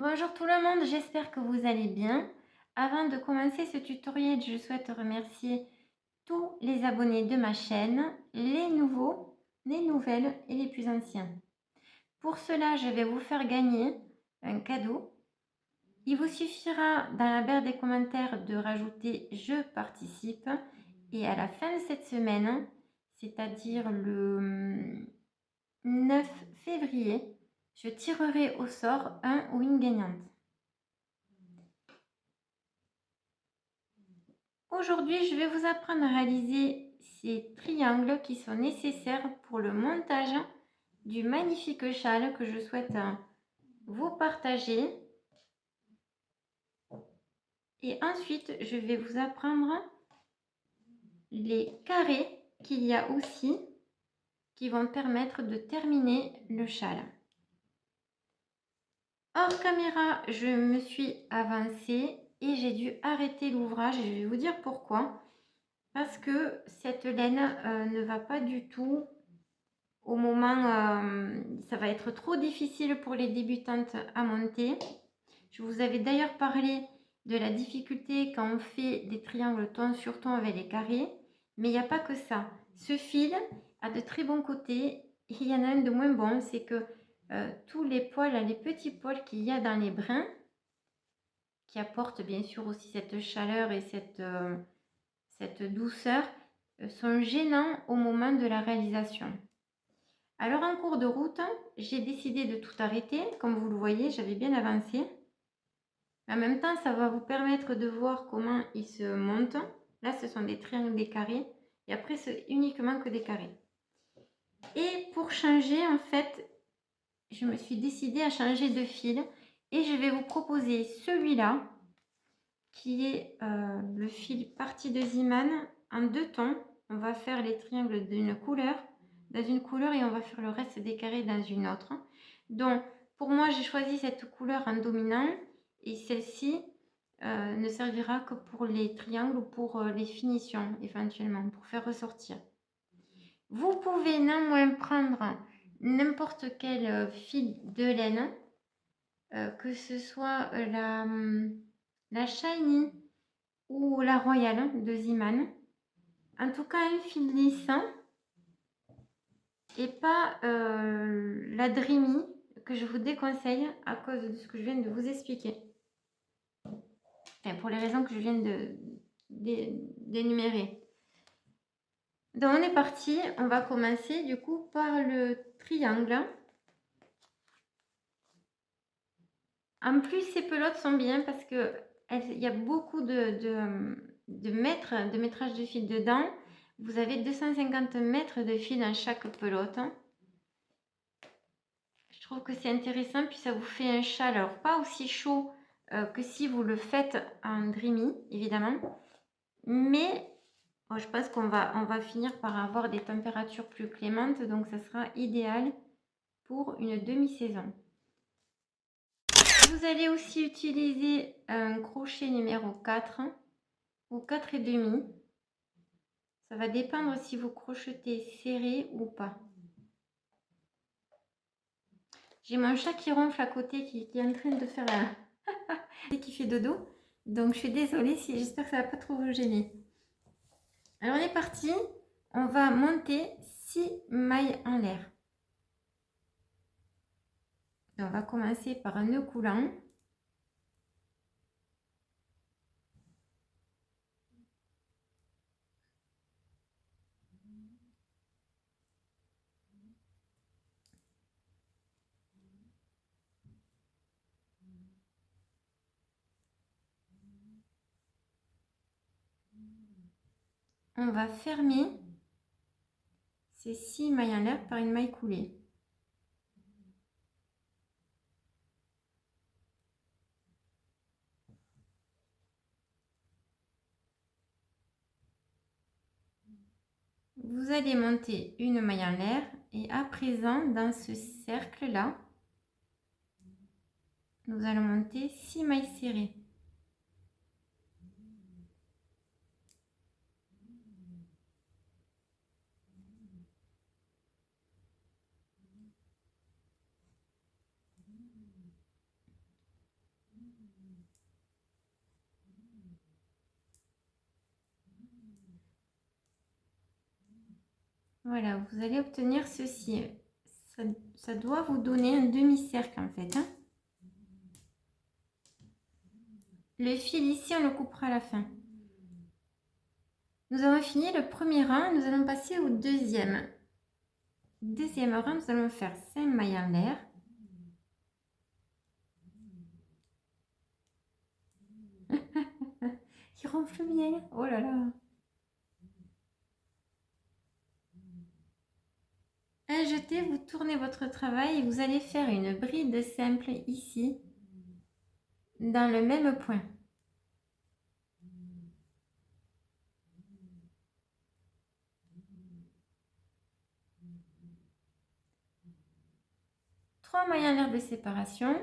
Bonjour tout le monde, j'espère que vous allez bien. Avant de commencer ce tutoriel, je souhaite remercier tous les abonnés de ma chaîne, les nouveaux, les nouvelles et les plus anciens. Pour cela, je vais vous faire gagner un cadeau. Il vous suffira dans la barre des commentaires de rajouter « Je participe » et à la fin de cette semaine, c'est-à-dire le 9 février, je tirerai au sort un ou une gagnante. Aujourd'hui, je vais vous apprendre à réaliser ces triangles qui sont nécessaires pour le montage du magnifique châle que je souhaite vous partager. Et ensuite, je vais vous apprendre les carrés qu'il y a aussi qui vont permettre de terminer le châle. Hors caméra, je me suis avancée et j'ai dû arrêter l'ouvrage et je vais vous dire pourquoi. Parce que cette laine ne va pas du tout au moment, ça va être trop difficile pour les débutantes à monter. Je vous avais d'ailleurs parlé de la difficulté quand on fait des triangles ton sur ton avec les carrés, mais il n'y a pas que ça. Ce fil a de très bons côtés et il y en a un de moins bon, c'est que tous les poils, les petits poils qu'il y a dans les brins, qui apportent bien sûr aussi cette chaleur et cette douceur, sont gênants au moment de la réalisation. Alors en cours de route, j'ai décidé de tout arrêter. Comme vous le voyez, j'avais bien avancé. En même temps, ça va vous permettre de voir comment ils se montent. Là, ce sont des triangles, des carrés. Et après, c'est uniquement que des carrés. Et pour changer, en fait, je me suis décidée à changer de fil. Et je vais vous proposer celui-là, qui est le fil parti de Ziman en 2 tons. On va faire les triangles d'une couleur, dans une couleur, et on va faire le reste des carrés dans une autre. Donc, pour moi, j'ai choisi cette couleur en dominant, et celle-ci ne servira que pour les triangles ou pour les finitions, éventuellement, pour faire ressortir. Vous pouvez néanmoins prendre n'importe quel fil de laine, que ce soit la Shiny ou la Royale de Ziman. En tout cas, un fil lissant et pas la Dreamy que je vous déconseille à cause de ce que je viens de vous expliquer. Enfin, pour les raisons que je viens d'énumérer. Donc on est parti, on va commencer du coup par le triangle. En plus, ces pelotes sont bien parce que il y a beaucoup de métrage de fil dedans. Vous avez 250 mètres de fil dans chaque pelote. Je trouve que c'est intéressant, puis ça vous fait un châle. Alors, pas aussi chaud que si vous le faites en Dreamy, évidemment. Mais bon, je pense qu'on va finir par avoir des températures plus clémentes. Donc, ça sera idéal pour une demi-saison. Vous allez aussi utiliser un crochet numéro 4 ou 4,5. Ça va dépendre si vous crochetez serré ou pas. J'ai mon chat qui ronfle à côté qui est en train de faire un... qui fait dodo. Donc je suis désolée, si j'espère que ça va pas trop vous gêner. Alors on est parti. On va monter 6 mailles en l'air. On va commencer par un nœud coulant. On va fermer ces 6 mailles en l'air par une maille coulée. Vous allez monter une maille en l'air et à présent dans ce cercle là, nous allons monter 6 mailles serrées. Voilà, vous allez obtenir ceci. Ça doit vous donner un demi-cercle en fait, hein. Le fil ici, on le coupera à la fin. Nous avons fini le premier rang, nous allons passer au deuxième. Deuxième rang, nous allons faire 5 mailles en l'air. Il ronfle bien. Oh là là. Un jeté, vous tournez votre travail et vous allez faire une bride simple ici, dans le même point. Trois mailles en l'air de séparation.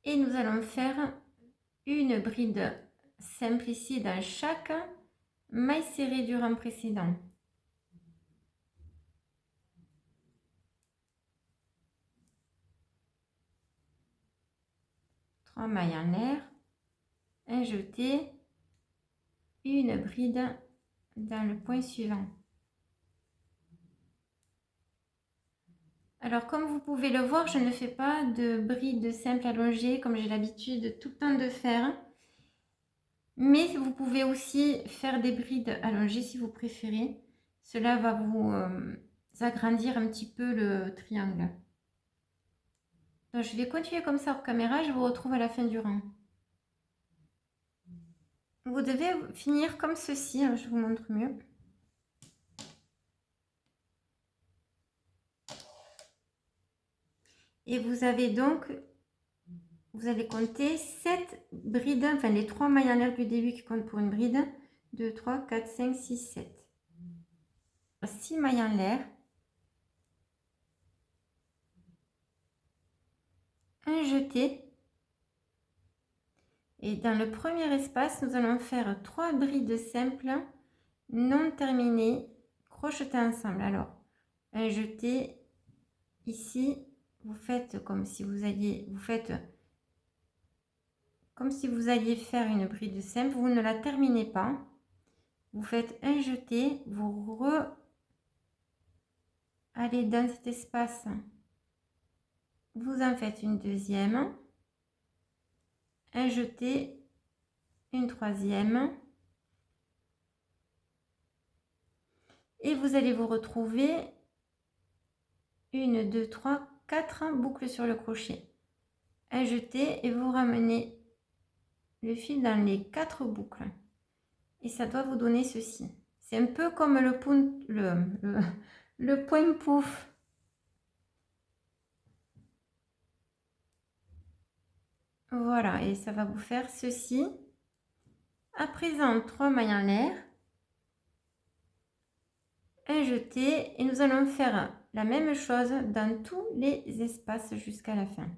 Et nous allons faire une bride simple ici dans chaque maille serrée du rang précédent. Trois mailles en l'air, un jeté, une bride dans le point suivant. Alors comme vous pouvez le voir, je ne fais pas de bride simple allongée comme j'ai l'habitude tout le temps de faire. Mais vous pouvez aussi faire des brides allongées si vous préférez. Cela va vous agrandir un petit peu le triangle. Donc, je vais continuer comme ça hors caméra, je vous retrouve à la fin du rang. Vous devez finir comme ceci, hein, je vous montre mieux. Et vous avez donc, vous allez compter 7 brides, enfin les 3 mailles en l'air du début qui comptent pour une bride. 2, 3, 4, 5, 6, 7. 6 mailles en l'air. Un jeté. Et dans le premier espace, nous allons faire 3 brides simples non terminées, crochetées ensemble. Alors, un jeté ici, vous faites comme si vous alliez, faire une bride simple. Vous ne la terminez pas. Vous faites un jeté, vous allez dans cet espace, vous en faites une deuxième, un jeté, une troisième, et vous allez vous retrouver 1, 2, 3, 4 boucles sur le crochet. Un jeté et vous ramenez le fil dans les 4 boucles. Et ça doit vous donner ceci. C'est un peu comme le point pouf. Voilà, et ça va vous faire ceci. À présent, 3 mailles en l'air. Un jeté et nous allons faire la même chose dans tous les espaces jusqu'à la fin.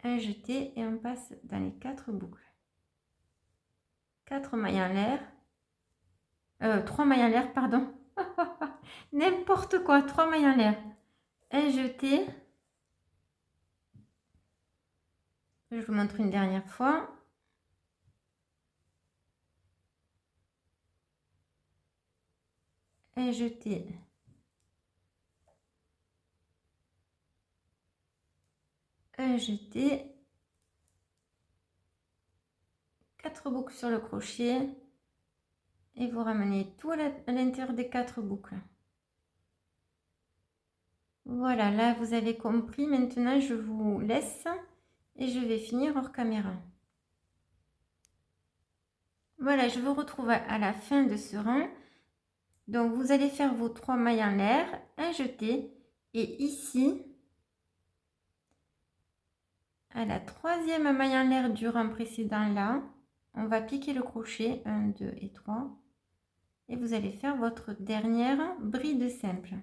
Un jeté et on passe dans les 4 boucles. 4 mailles en l'air. 3 mailles en l'air, pardon. N'importe quoi, 3 mailles en l'air. Un jeté. Je vous montre une dernière fois. Un jeté. Un jeté. 4 boucles sur le crochet. Et vous ramenez tout à l'intérieur des 4 boucles. Voilà, là vous avez compris. Maintenant je vous laisse et je vais finir hors caméra. Voilà, je vous retrouve à la fin de ce rang. Donc vous allez faire vos 3 mailles en l'air, un jeté, et ici, à la 3e maille en l'air du rang précédent là, on va piquer le crochet 1, 2 et 3, et vous allez faire votre dernière bride simple.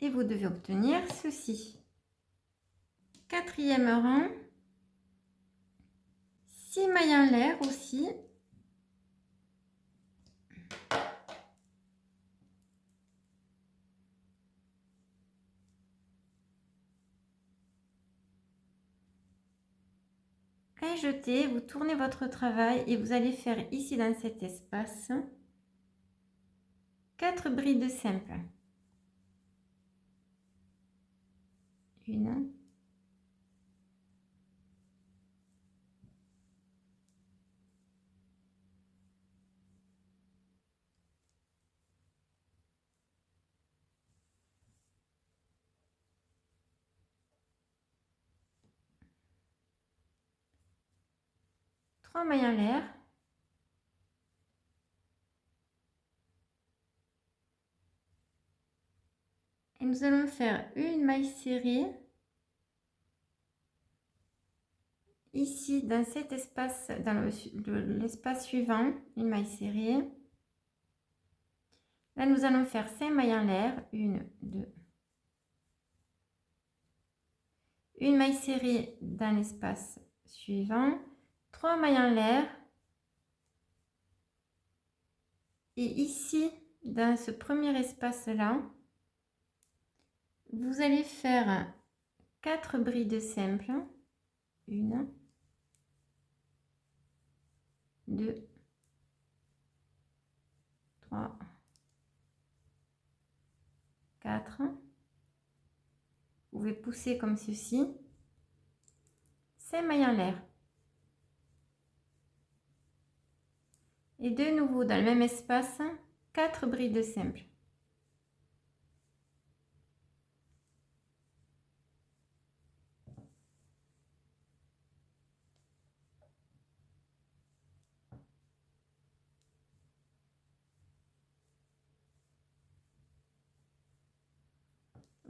Et vous devez obtenir ceci. Quatrième rang, 6 mailles en l'air aussi. Un jeté, vous tournez votre travail et vous allez faire ici dans cet espace 4 brides simples. Une, trois mailles en l'air. Et nous allons faire une maille serrée ici dans cet espace, dans l'espace suivant, une maille serrée. Là, nous allons faire 5 mailles en l'air, 1, 2. Une maille serrée dans l'espace suivant, 3 mailles en l'air. Et ici, dans ce premier espace-là, vous allez faire 4 brides simples. 1, 2, 3, 4. Vous pouvez pousser comme ceci. 5 mailles en l'air. Et de nouveau, dans le même espace, 4 brides simples.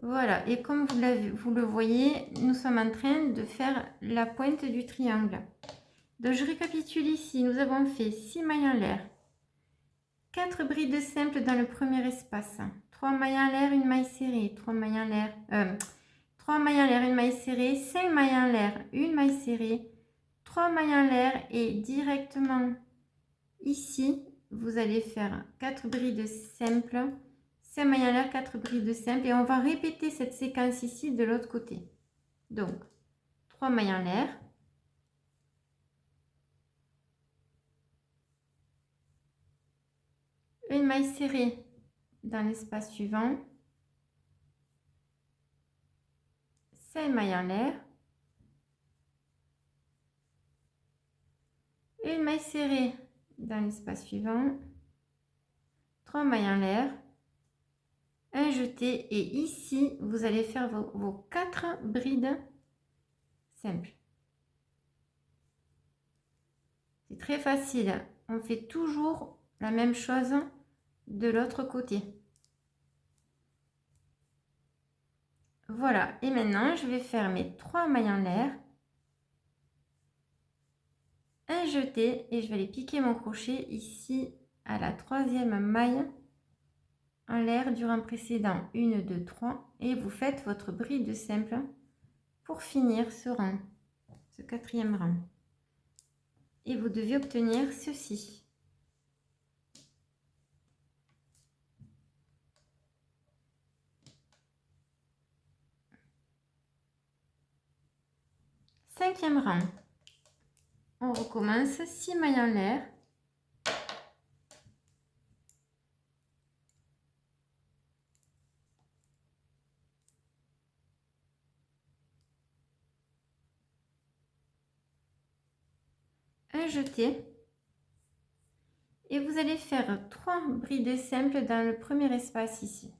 Voilà, et comme vous le voyez, nous sommes en train de faire la pointe du triangle. Donc je récapitule ici, nous avons fait 6 mailles en l'air, 4 brides simples dans le premier espace, 3 mailles en l'air, une maille serrée, 3 mailles en l'air, 3 mailles en l'air, une maille serrée, 5 mailles en l'air, une maille serrée, 3 mailles en l'air et directement ici, vous allez faire 4 brides simples, 5 mailles en l'air, 4 brides simples et on va répéter cette séquence ici de l'autre côté. Donc 3 mailles en l'air, une maille serrée dans l'espace suivant, 5 mailles en l'air, une maille serrée dans l'espace suivant, 3 mailles en l'air, un jeté et ici vous allez faire vos 4 brides simples. C'est très facile, on fait toujours la même chose de l'autre côté. Voilà, et maintenant je vais faire mes 3 mailles en l'air, un jeté et je vais aller piquer mon crochet ici à la 3e maille en l'air du rang précédent, 1, 2, 3 et vous faites votre bride simple pour finir ce rang, ce 4e rang. Et vous devez obtenir ceci. Cinquième rang. On recommence 6 mailles en l'air. Un jeté. Et vous allez faire 3 brides simples dans le premier espace ici.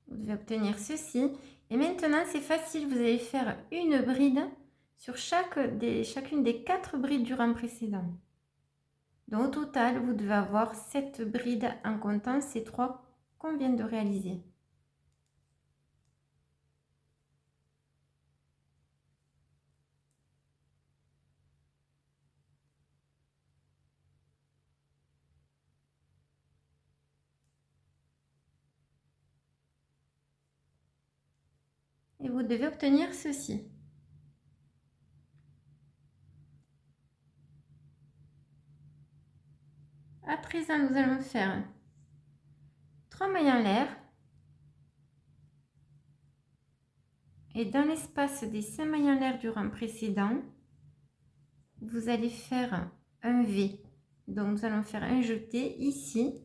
Vous devez obtenir ceci. Et maintenant, c'est facile, vous allez faire une bride sur chacune des 4 brides du rang précédent. Donc au total, vous devez avoir 7 brides en comptant ces 3 qu'on vient de réaliser. et vous devez obtenir ceci. À présent, nous allons faire 3 mailles en l'air et dans l'espace des 5 mailles en l'air du rang précédent, vous allez faire un V. Donc nous allons faire un jeté ici,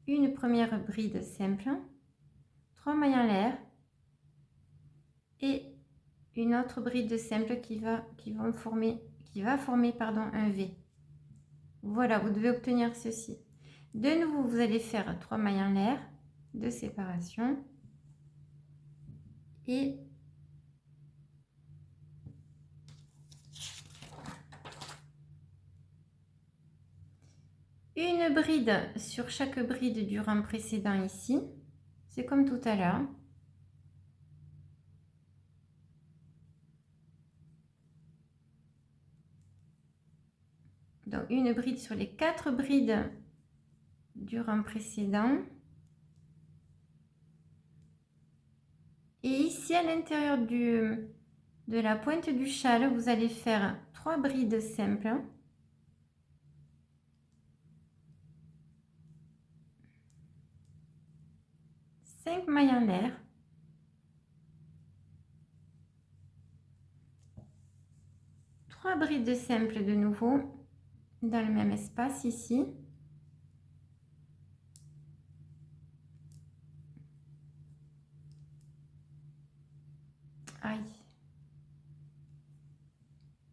une première bride simple, 3 mailles en l'air et une autre bride simple qui va former un V. Voilà, vous devez obtenir ceci. De nouveau, vous allez faire 3 mailles en l'air de séparation et une bride sur chaque bride du rang précédent ici. C'est comme tout à l'heure. Donc une bride sur les 4 brides du rang précédent. Et ici à l'intérieur de la pointe du châle, vous allez faire 3 brides simples. Cinq mailles en l'air. Trois brides simples de nouveau dans le même espace ici. Aïe.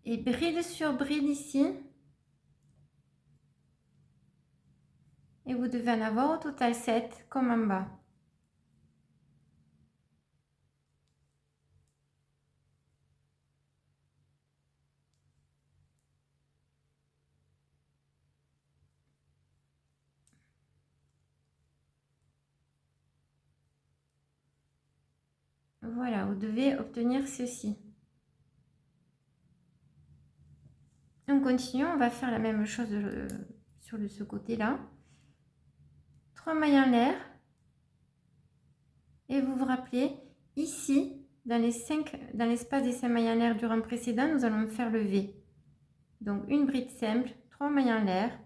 Et bride sur bride ici. Et vous devez en avoir au total 7 comme en bas. Voilà, vous devez obtenir ceci. On continue, on va faire la même chose sur ce côté-là. 3 mailles en l'air. Et vous vous rappelez, ici, dans l'espace des 5 mailles en l'air du rang précédent, nous allons faire le V. Donc une bride simple, 3 mailles en l'air,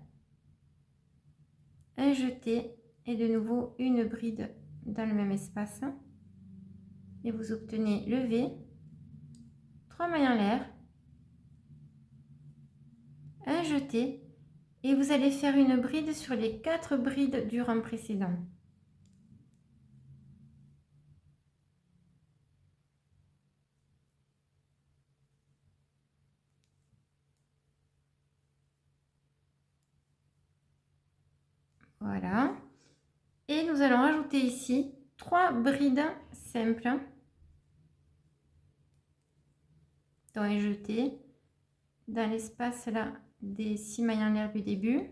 un jeté et de nouveau une bride dans le même espace. Et vous obtenez le V, 3 mailles en l'air, un jeté et vous allez faire une bride sur les 4 brides du rang précédent. Voilà. Et nous allons rajouter ici 3 brides simples, dont un jeté dans l'espace là des 6 mailles en l'air du début.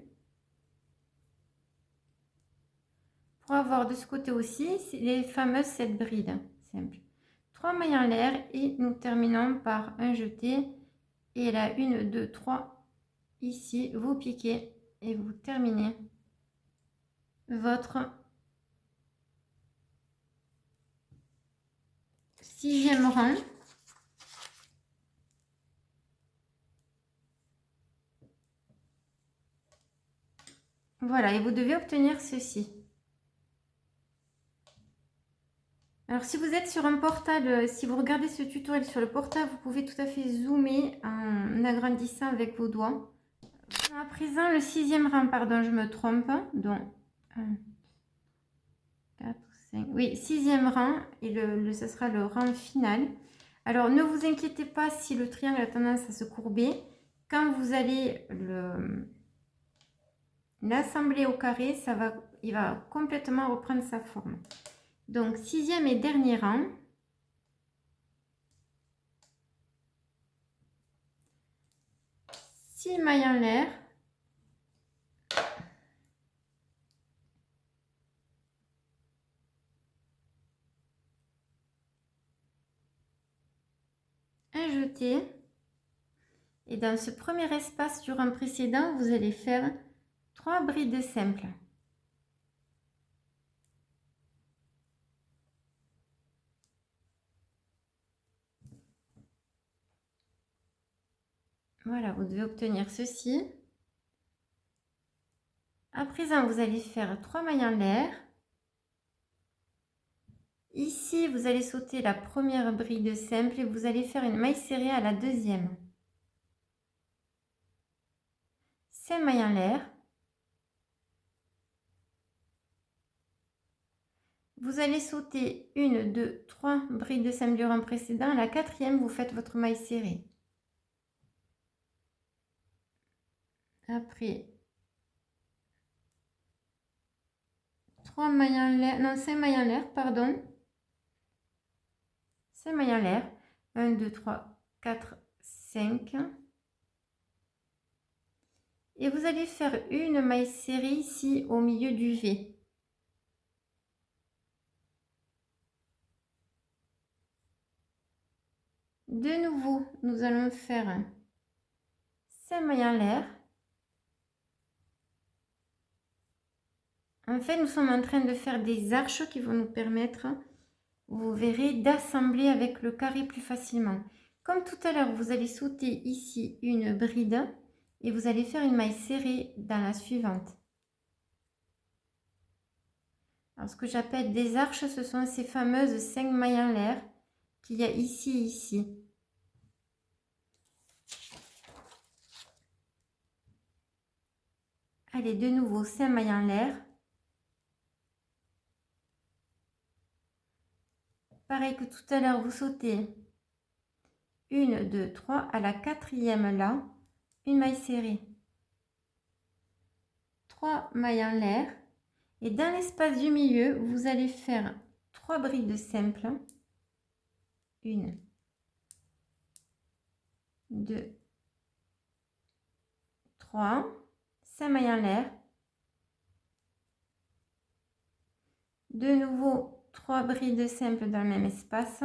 Pour avoir de ce côté aussi les fameuses 7 brides simples. 3 mailles en l'air et nous terminons par un jeté. Et là, 1, 2, 3, ici, vous piquez et vous terminez votre 6e rang. Voilà, et vous devez obtenir ceci. Alors, si vous êtes sur un portable, si vous regardez ce tutoriel sur le portable, vous pouvez tout à fait zoomer en agrandissant avec vos doigts. À présent, le 6e rang, pardon, je me trompe. Donc, 1, 4, 5, oui, 6e rang, et ce sera le rang final. Alors, ne vous inquiétez pas si le triangle a tendance à se courber. Quand vous allez l'assembler au carré, il va complètement reprendre sa forme. Donc, 6e et dernier rang. Six mailles en l'air. Un jeté. Et dans ce premier espace du rang précédent, vous allez faire 3 brides simples. Voilà, vous devez obtenir ceci. À présent, vous allez faire 3 mailles en l'air. Ici, vous allez sauter la première bride simple et vous allez faire une maille serrée à la deuxième. 5 mailles en l'air. Vous allez sauter 1, 2, 3 brides simples du rang précédent. À la quatrième, vous faites votre maille serrée. Après, 3 mailles en l'air, non, 5 mailles en l'air, pardon. 5 mailles en l'air. 1, 2, 3, 4, 5. Et vous allez faire une maille serrée ici au milieu du V. De nouveau, nous allons faire 5 mailles en l'air. En fait, nous sommes en train de faire des arches qui vont nous permettre, vous verrez, d'assembler avec le carré plus facilement. Comme tout à l'heure, vous allez sauter ici une bride et vous allez faire une maille serrée dans la suivante. Alors, ce que j'appelle des arches, ce sont ces fameuses 5 mailles en l'air qu'il y a ici et ici. Allez, de nouveau, 5 mailles en l'air. Pareil que tout à l'heure, vous sautez 1, 2, 3. À la quatrième là, une maille serrée. 3 mailles en l'air. Et dans l'espace du milieu, vous allez faire 3 brides simples. 1, 2, 3. 5 mailles en l'air. De nouveau, 3 brides simples dans le même espace.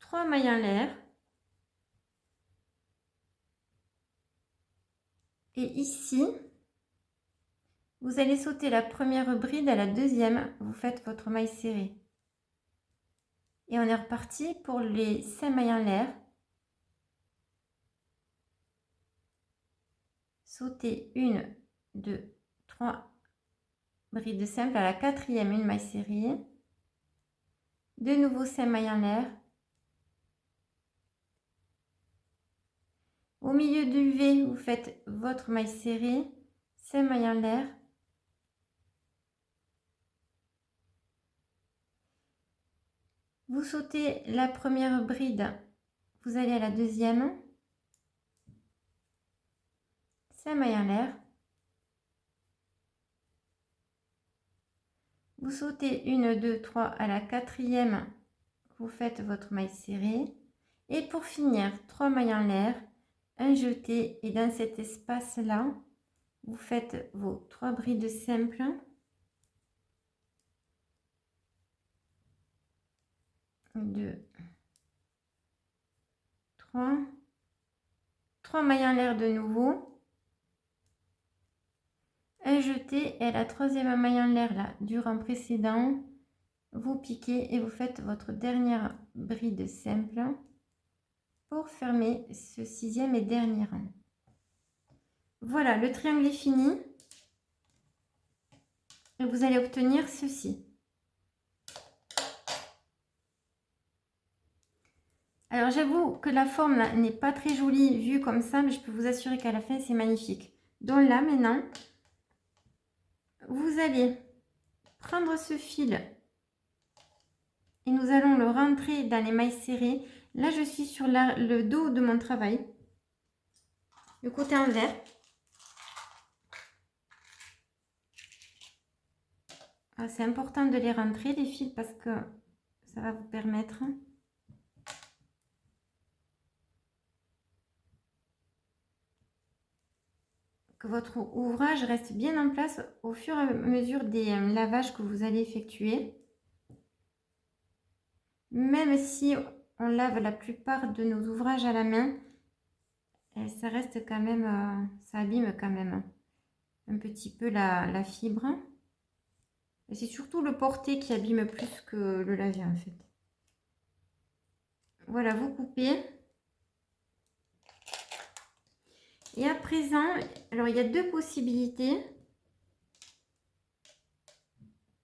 Trois mailles en l'air. Et ici, vous allez sauter la première bride à la deuxième. Vous faites votre maille serrée. Et on est reparti pour les 5 mailles en l'air. Sauter 1, 2, 3 brides simples. À la quatrième, une maille serrée. De nouveau 5 mailles en l'air. Au milieu du V, vous faites votre maille serrée. 5 mailles en l'air. Vous sautez la première bride. Vous allez à la deuxième. 5 mailles en l'air. Vous sautez 1, 2, 3 à la quatrième, vous faites votre maille serrée. Et pour finir, 3 mailles en l'air, un jeté. Et dans cet espace-là, vous faites vos 3 brides simples. 2, 3. 3 mailles en l'air de nouveau. Un jeté et à la troisième maille en l'air là, du rang précédent, vous piquez et vous faites votre dernière bride simple pour fermer ce sixième et dernier rang. Voilà, le triangle est fini et vous allez obtenir ceci. Alors j'avoue que la forme là n'est pas très jolie vue comme ça, mais je peux vous assurer qu'à la fin c'est magnifique. Donc là maintenant, vous allez prendre ce fil et nous allons le rentrer dans les mailles serrées. Là je suis sur le dos de mon travail, le côté envers. C'est important de les rentrer les fils parce que ça va vous permettre que votre ouvrage reste bien en place au fur et à mesure des lavages que vous allez effectuer. Même si on lave la plupart de nos ouvrages à la main, ça reste quand même, ça abîme quand même un petit peu la fibre. C'est surtout le porté qui abîme plus que le lavé en fait. Voilà, vous coupez. Et à présent, alors il y a deux possibilités.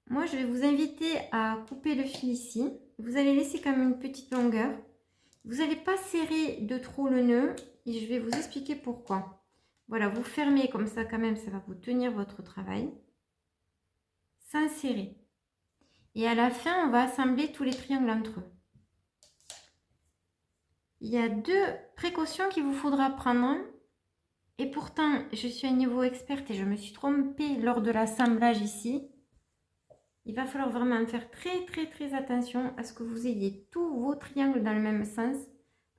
Moi, je vais vous inviter à couper le fil ici. Vous allez laisser quand même une petite longueur. Vous n'allez pas serrer de trop le nœud et je vais vous expliquer pourquoi. Voilà, vous fermez comme ça quand même, ça va vous tenir votre travail. Sans serrer. Et à la fin, on va assembler tous les triangles entre eux. Il y a deux précautions qu'il vous faudra prendre. Et pourtant, je suis à niveau experte et je me suis trompée lors de l'assemblage ici. Il va falloir vraiment faire très attention à ce que vous ayez tous vos triangles dans le même sens.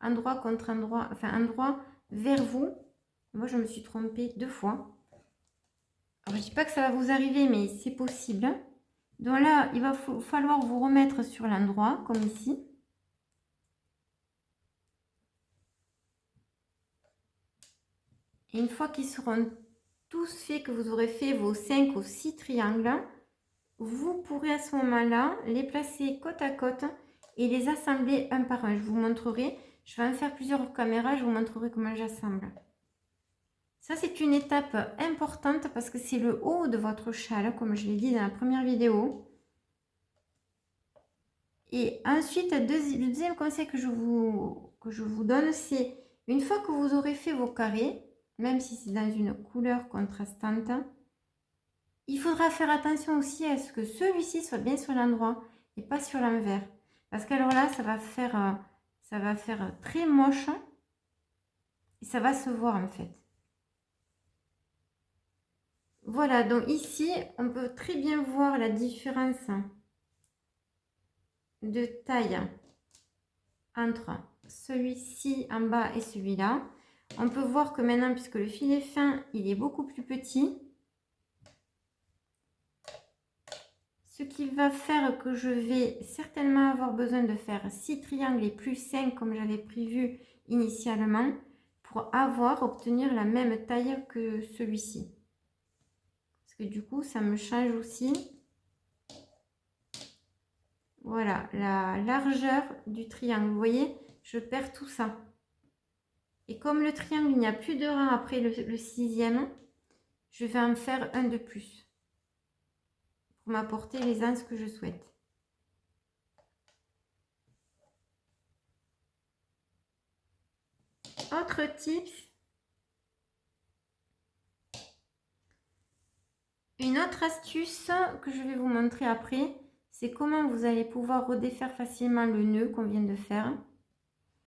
Endroit contre endroit, enfin endroit vers vous. Moi, je me suis trompée 2 fois. Alors, je ne dis pas que ça va vous arriver, mais c'est possible. Donc là, il va falloir vous remettre sur l'endroit, comme ici. Et une fois qu'ils seront tous faits, que vous aurez fait vos 5 ou 6 triangles, vous pourrez à ce moment-là les placer côte à côte et les assembler un par un. Je vous montrerai, je vais en faire plusieurs caméras, je vous montrerai comment j'assemble. Ça, c'est une étape importante parce que c'est le haut de votre châle, comme je l'ai dit dans la première vidéo. Et ensuite, le deuxième conseil que je vous donne, c'est une fois que vous aurez fait vos carrés, même si c'est dans une couleur contrastante, il faudra faire attention aussi à ce que celui-ci soit bien sur l'endroit et pas sur l'envers. Parce qu'alors là, ça va faire très moche et ça va se voir en fait. Voilà, donc ici, on peut très bien voir la différence de taille entre celui-ci en bas et celui-là. On peut voir que maintenant, puisque le fil est fin, il est beaucoup plus petit. Ce qui va faire que je vais certainement avoir besoin de faire 6 triangles et plus 5 comme j'avais prévu initialement pour obtenir la même taille que celui-ci. Parce que du coup, ça me change aussi. Voilà, la largeur du triangle. Vous voyez, je perds tout ça. Et comme le triangle, il n'y a plus de rang après le sixième, je vais en faire un de plus pour m'apporter les anses que je souhaite. Autre tips, une autre astuce que je vais vous montrer après, c'est comment vous allez pouvoir redéfaire facilement le nœud qu'on vient de faire.